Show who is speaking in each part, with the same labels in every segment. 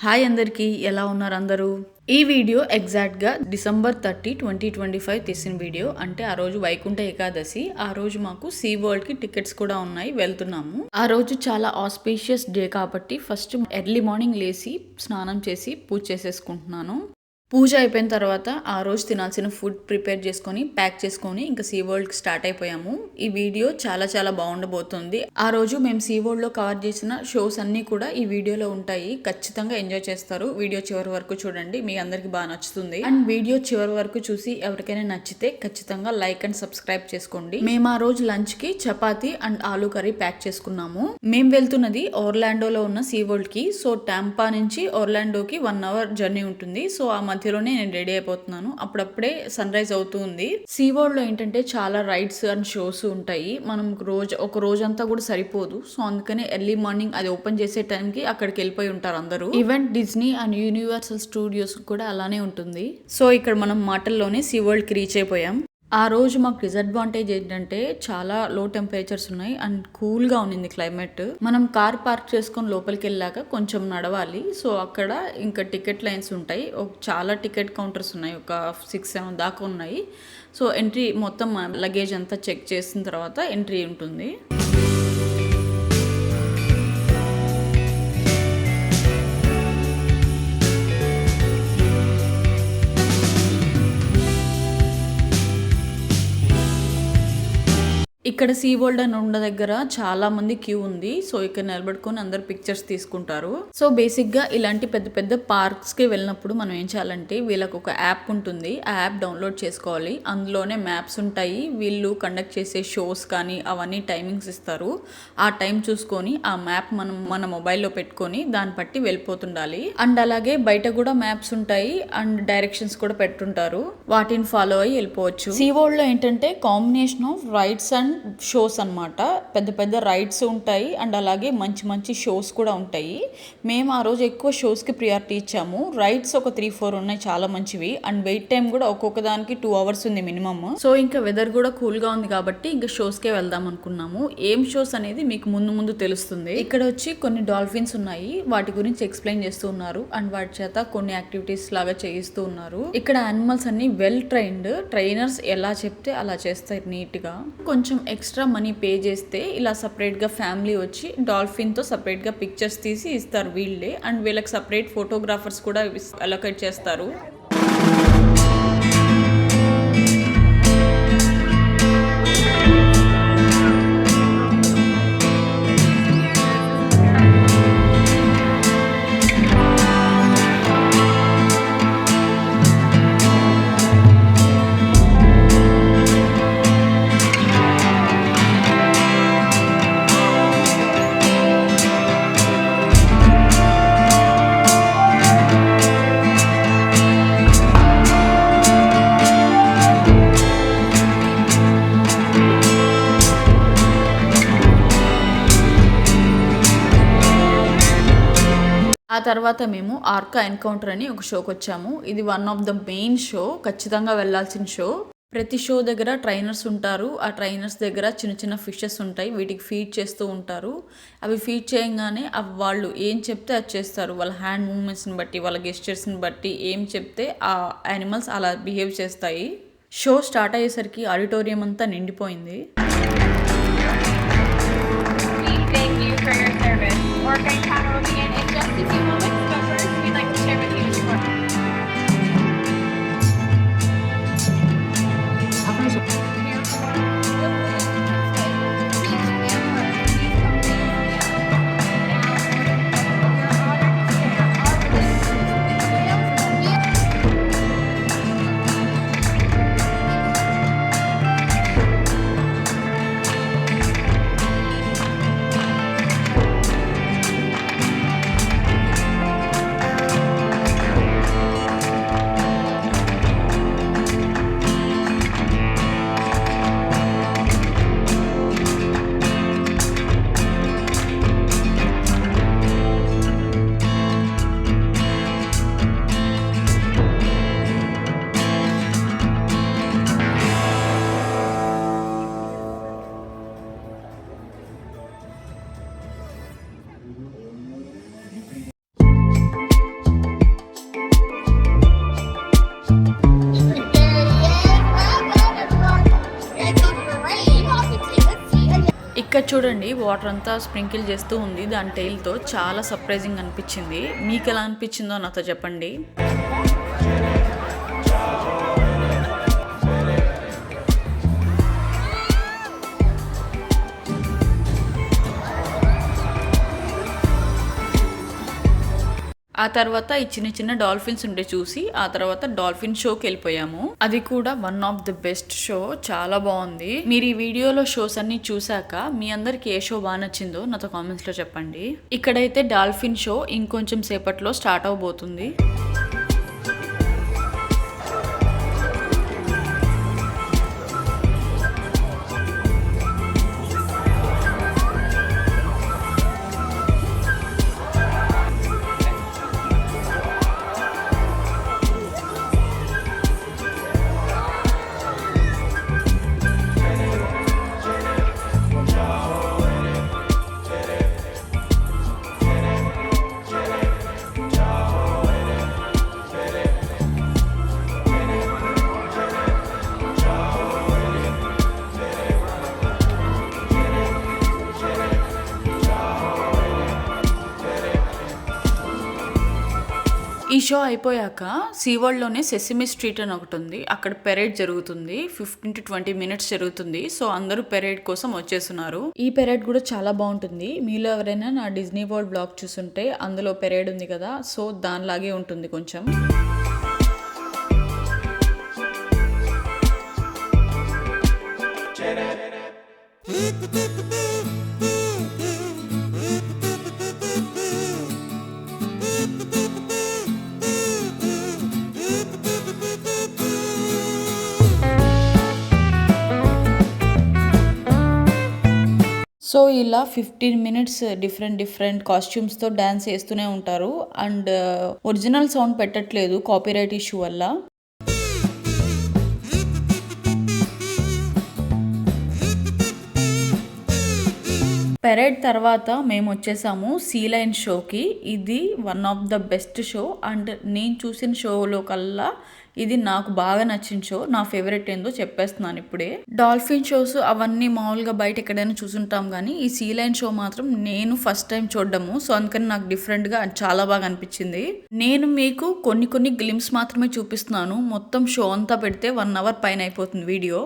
Speaker 1: Hi అందరికీ, ఎలా ఉన్నారు అందరూ? ఈ వీడియో ఎగ్జాక్ట్గా December 30, 2025 తీసిన వీడియో. అంటే ఆ రోజు వైకుంఠ ఏకాదశి. ఆ రోజు మాకు సీ వరల్డ్కి టికెట్స్ కూడా ఉన్నాయి, వెళ్తున్నాము. ఆ రోజు చాలా ఆస్పీషియస్ డే కాబట్టి ఫస్ట్ ఎర్లీ మార్నింగ్ లేచి స్నానం చేసి పూజ చేసేసుకుంటున్నాను. పూజ అయిపోయిన తర్వాత ఆ రోజు తినాల్సిన ఫుడ్ ప్రిపేర్ చేసుకొని ప్యాక్ చేసుకొని ఇంకా సీ వరల్డ్కి స్టార్ట్ అయిపోయాము. ఈ వీడియో చాలా చాలా బాగుండబోతుంది. ఆ రోజు మేము సీ వరల్డ్లో కవర్ చేసిన షోస్ అన్నీ కూడా ఈ వీడియోలో ఉంటాయి. ఖచ్చితంగా ఎంజాయ్ చేస్తారు. వీడియో చివరి వరకు చూడండి, మీ అందరికి బాగా నచ్చుతుంది. అండ్ వీడియో చివరి వరకు చూసి ఎవరికైనా నచ్చితే ఖచ్చితంగా లైక్ అండ్ సబ్స్క్రైబ్ చేసుకోండి. మేము ఆ రోజు లంచ్ కి chapati and aloo curry pack చేసుకున్నాము. మేము వెళ్తున్నది ఓర్లాండోలో ఉన్న సీ వరల్డ్ కి. సో టాంపా నుంచి ఓర్లాండోకి 1 hour జర్నీ ఉంటుంది. సో ఆ మధ్యలోనే నేను రెడీ అయిపోతున్నాను. అప్పుడప్పుడే సన్ రైజ్ అవుతుంది. సీ వరల్డ్ లో ఏంటంటే చాలా రైడ్స్ అండ్ షోస్ ఉంటాయి. మనం ఒక రోజంతా కూడా సరిపోదు. సో అందుకనే ఎర్లీ మార్నింగ్ అది ఓపెన్ చేసే టైంకి అక్కడికి వెళ్ళిపోయి ఉంటారు అందరూ. Even Disney and universal studios కూడా అలానే ఉంటుంది. సో ఇక్కడ మనం మాటల్లోనే సీ వరల్డ్ కి రీచ్ అయిపోయాం. ఆ రోజు మాకు డిసడ్వాంటేజ్ ఏంటంటే చాలా లో టెంపరేచర్స్ ఉన్నాయి అండ్ కూల్గా ఉన్నింది క్లైమేట్. మనం కార్ పార్క్ చేసుకొని లోపలికి వెళ్ళాక కొంచెం నడవాలి. సో అక్కడ ఇంకా టికెట్ లైన్స్ ఉంటాయి. చాలా టికెట్ కౌంటర్స్ ఉన్నాయి, ఒక 6-7 దాకా ఉన్నాయి. సో ఎంట్రీ మొత్తం లగేజ్ అంతా చెక్ చేసిన తర్వాత ఎంట్రీ ఉంటుంది. ఇక్కడ సీ వరల్డ్ అని ఉన్న దగ్గర చాలా మంది క్యూ ఉంది. సో ఇక్కడ నిలబడుకొని అందరు పిక్చర్స్ తీసుకుంటారు. సో బేసిక్ గా ఇలాంటి పెద్ద పెద్ద పార్క్స్ కి వెళ్ళినప్పుడు మనం ఏం చేయాలంటే వీళ్ళకి ఒక యాప్ ఉంటుంది. ఆ యాప్ డౌన్లోడ్ చేసుకోవాలి. అందులోనే మ్యాప్స్ ఉంటాయి. వీళ్ళు కండక్ట్ చేసే షోస్ కానీ అవన్నీ టైమింగ్స్ ఇస్తారు. ఆ టైం చూసుకొని ఆ మ్యాప్ మనం మన మొబైల్లో పెట్టుకొని దాన్ని బట్టి వెళ్ళిపోతుండాలి. అండ్ అలాగే బయట కూడా మ్యాప్స్ ఉంటాయి అండ్ డైరెక్షన్స్ కూడా పెట్టుంటారు. వాటిని ఫాలో అయ్యి వెళ్ళిపోవచ్చు. సీ వరల్డ్ లో ఏంటంటే combination of rides and shows అన్నమాట. పెద్ద పెద్ద రైడ్స్ ఉంటాయి అండ్ అలాగే మంచి మంచి షోస్ కూడా ఉంటాయి. మేము ఆ రోజు ఎక్కువ షోస్కి ప్రియారిటీ ఇచ్చాము. రైడ్స్ ఒక 3-4 ఉన్నాయి, చాలా మంచివి. అండ్ వెయిట్ టైం కూడా ఒక్కొక్క దానికి 2 hours ఉంది మినిమమ్. సో ఇంకా వెదర్ కూడా కూల్గా ఉంది కాబట్టి ఇంకా షోస్కే వెళ్దాం అనుకున్నాము. ఏం షోస్ అనేది మీకు ముందు ముందు తెలుస్తుంది. ఇక్కడ వచ్చి కొన్ని డాల్ఫిన్స్ ఉన్నాయి, వాటి గురించి ఎక్స్ప్లెయిన్ చేస్తూ ఉన్నారు అండ్ వాటి చేత కొన్ని యాక్టివిటీస్ లాగా చేయిస్తూ ఉన్నారు. ఇక్కడ యానిమల్స్ అన్ని వెల్ ట్రైన్డ్, ట్రైనర్స్ ఎలా చెప్తే అలా చేస్తారు నీట్ గా. కొంచెం ఎక్స్ట్రా మనీ పే చేస్తే ఇలా సపరేట్గా ఫ్యామిలీ వచ్చి డాల్ఫిన్తో సపరేట్గా పిక్చర్స్ తీసి ఇస్తారు వీళ్ళే. అండ్ వీళ్ళకి సపరేట్ ఫోటోగ్రాఫర్స్ కూడా అలొకేట్ చేస్తారు. ఆ తర్వాత మేము ఆర్కా ఎన్కౌంటర్ అని ఒక షోకి వచ్చాము. ఇది one of the main show, ఖచ్చితంగా వెళ్ళాల్సిన షో. ప్రతి షో దగ్గర ట్రైనర్స్ ఉంటారు. ఆ ట్రైనర్స్ దగ్గర చిన్న చిన్న ఫిషెస్ ఉంటాయి, వీటికి ఫీడ్ చేస్తూ ఉంటారు. అవి ఫీడ్ చేయగానే వాళ్ళు ఏం చెప్తే అది చేస్తారు. వాళ్ళ హ్యాండ్ మూవ్మెంట్స్ని బట్టి, వాళ్ళ గెస్చర్స్ని బట్టి ఏం చెప్తే ఆ యానిమల్స్ అలా బిహేవ్ చేస్తాయి. షో స్టార్ట్ అయ్యేసరికి ఆడిటోరియం అంతా నిండిపోయింది. ఇక్కడ చూడండి వాటర్ అంతా స్ప్రింకిల్ చేస్తూ ఉంది దాని టైల్తో. చాలా సర్ప్రైజింగ్ అనిపించింది. మీకు ఎలా అనిపించిందో నాతో చెప్పండి. ఆ తర్వాత ఈ చిన్న చిన్న డాల్ఫిన్స్ ఉంటే చూసి ఆ తర్వాత డాల్ఫిన్ షోకి వెళ్ళిపోయాము. అది కూడా one of the best show. చాలా బాగుంది. మీరు ఈ వీడియోలో షోస్ అన్ని చూసాక మీ అందరికి ఏ షో బాగా నచ్చిందో నాతో కామెంట్స్ లో చెప్పండి. ఇక్కడైతే డాల్ఫిన్ షో ఇంకొంచెం సేపట్లో స్టార్ట్ అవబోతుంది. ఈ షో అయిపోయాక సీవరల్డ్లోనే సెసిమి స్ట్రీట్ అని ఒకటి ఉంది. అక్కడ పెరేడ్ జరుగుతుంది. 15 to 20 minutes జరుగుతుంది. సో అందరూ పెరేడ్ కోసం వచ్చేస్తున్నారు. ఈ పెరేడ్ కూడా చాలా బాగుంటుంది. మీలో ఎవరైనా నా డిజ్నీ వరల్డ్ బ్లాగ్ చూసుంటే అందులో పెరేడ్ ఉంది కదా, సో దానిలాగే ఉంటుంది కొంచెం. సో ఇలా 15 minutes డిఫరెంట్ కాస్ట్యూమ్స్తో డ్యాన్స్ చేస్తూనే ఉంటారు. అండ్ ఒరిజినల్ సౌండ్ పెట్టట్లేదు కాపీరైట్ ఇష్యూ వల్ల. పెరేడ్ తర్వాత మేము వచ్చేసాము సీ లైన్ షోకి. ఇది one of the best show. And నేను చూసిన షోలో కల్లా ఇది నాకు బాగా నచ్చిన షో. నా ఫేవరెట్ ఏందో చెప్పేస్తున్నాను ఇప్పుడే. డాల్ఫిన్ షోస్ అవన్నీ మామూలుగా బయట ఎక్కడైనా చూసుంటాం కానీ ఈ సీ లైన్ షో మాత్రం నేను ఫస్ట్ టైం చూడడము. సో అందుకని నాకు డిఫరెంట్గా చాలా బాగా అనిపించింది. నేను మీకు కొన్ని గ్లిమ్స్ మాత్రమే చూపిస్తున్నాను. మొత్తం షో అంతా పెడితే 1 hour పైన అయిపోతుంది వీడియో.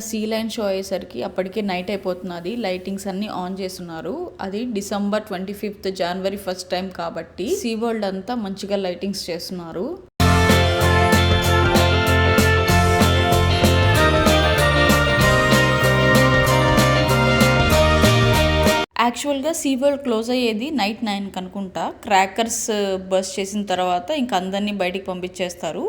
Speaker 1: సీ లైన్ షో అయ్యేసరికి అప్పటికే నైట్ అయిపోతున్నది. లైటింగ్స్ అన్ని ఆన్ చేస్తున్నారు. అది December 25th January 1st time కాబట్టి సీ వరల్డ్ అంతా మంచిగా లైటింగ్స్ చేస్తున్నారు. యాక్చువల్గా సీ వరల్డ్ క్లోజ్ అయ్యేది నైట్ 9 అనుకుంటా. క్రాకర్స్ బస్ చేసిన తర్వాత ఇంకా అందరినీ బయటికి పంపించేస్తారు.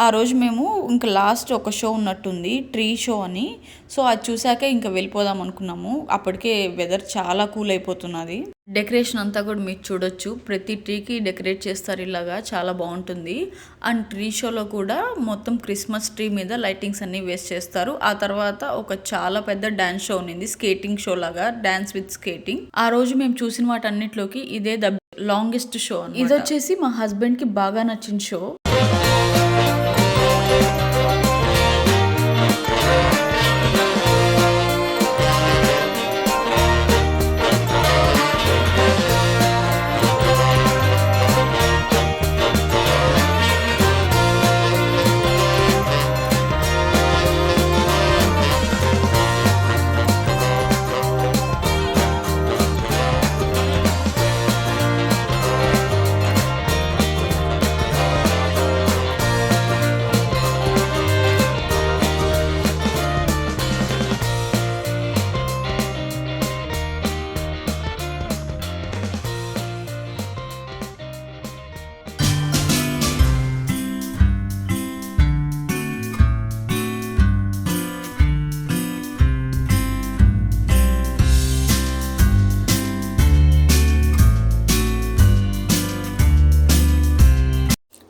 Speaker 1: ఆ రోజు మేము ఇంకా లాస్ట్ ఒక షో ఉన్నట్టుంది, ట్రీ షో అని. సో అది చూసాక ఇంకా వెళ్ళిపోదాం అనుకున్నాము. అప్పటికే వెదర్ చాలా కూల్ అయిపోతున్నది. డెకరేషన్ అంతా కూడా మీరు చూడొచ్చు, ప్రతి ట్రీకి డెకరేట్ చేస్తారు ఇలాగా, చాలా బాగుంటుంది. అండ్ ట్రీ షోలో కూడా మొత్తం క్రిస్మస్ ట్రీ మీద లైటింగ్స్ అన్ని వేస్ట్ చేస్తారు. ఆ తర్వాత ఒక చాలా పెద్ద డాన్స్ షో ఉంది, స్కేటింగ్ షో లాగా, డాన్స్ విత్ స్కేటింగ్. ఆ రోజు మేము చూసిన వాటన్నిటిలోకి ఇదే ద లాంగెస్ట్ షో. ఇది వచ్చేసి మా హస్బెండ్ కి బాగా నచ్చిన షో.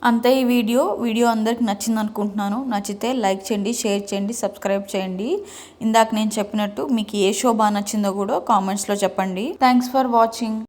Speaker 1: అంతే ఈ వీడియో అందరికి నచ్చింది అనుకుంటున్నాను. నచ్చితే లైక్ చేయండి, షేర్ చేయండి, సబ్స్క్రైబ్ చేయండి. ఇందాక నేను చెప్పినట్టు మీకు ఏ షో బాగా నచ్చిందో కూడా కామెంట్స్లో చెప్పండి. Thanks for watching.